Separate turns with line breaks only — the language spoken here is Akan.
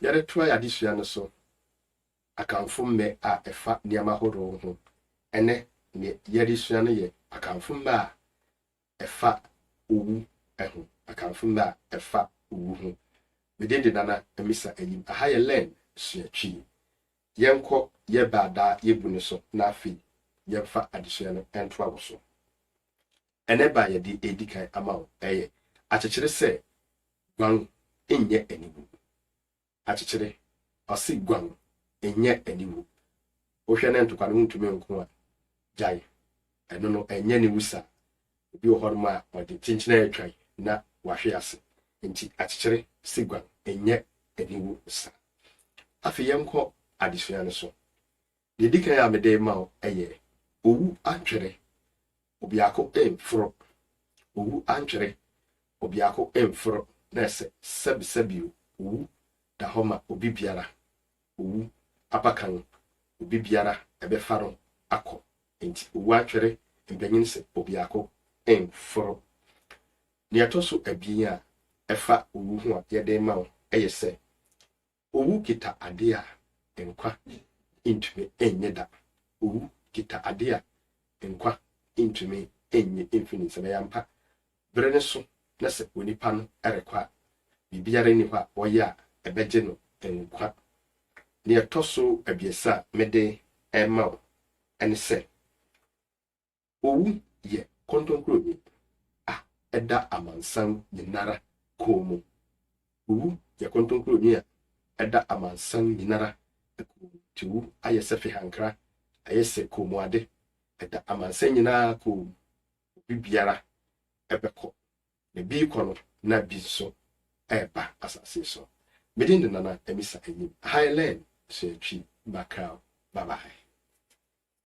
Yɛde toa yɛadesua no so akanfo mmɛ a ɛfa nneɛma ahorow ho. Ɛnɛ ne yɛadesua no yɛ akanfo mmɛ a ɛfa owu ho. Akanfo mmɛ a ɛfa owu ho. Meden de nana emisa ayim. Aha yɛ learn suatwi. Yɛnkɔ yɛbaada yɛbu ne so na afei yɛmfa adesua no ɛntoa wo so. Ɛnɛ ba yɛde edi kan ama wo ɛyɛ akyekyere sɛ guan ɛnyɛ aniwu. Akyekyere ɔse guan ɛnyɛ aniwu. Wohwɛ ne ntokwa no ntumi nko a gyae ɛno no ɛnyɛ ne wusa. Obi wɔ hɔ no a ɔde kyenkyena atwan na wahwe ase. Nti akyekyere se guan ɛnyɛ aniwu sa. Afei yɛnkɔ adesua no so. Deɛ di kan a mede ma wo ɛyɛ owu antwere obiako emforo. Owu antwere obiako emforo. Na ɛsɛ sɛbisɛbi owu da hɔ ma obi biara. Owu apakan obi biara ɛbɛfa no akɔ. Nti owu antwere mpanyin sɛ obiako emforo. Ne ɛtɔ so abien a ɛfa owu ho a yɛde ma wo ɛyɛ sɛ owu kita ade a nkwa ntumi enye da. Owu kita ade a nkwa ntumi enye mfini sɛ bɛyɛ mpa bere ne so na sɛ onipa no ɛrekɔ a bibiara ni hɔ a wɔyɛ a ɛbɛgye no nkwa. Ne ɛtɔ so abiesa a mede ɛma wo ɛne sɛ owu yɛ kontonkroni a ɛda amansan nyinara kɔn mu. Owu yɛ kontonkroni a ɛda amansan nyinara kɔn mu. Owu ayɛ sɛ fihankra ayɛ sɛ kɔnmuade ɛda amansan nyinara kɔn mu. Obi biara ɛbɛkɔ na bi kɔ no na bi so ɛba asase so. Meden de nana emisa ayim. Hi learn suatwi bakao. Bye bye.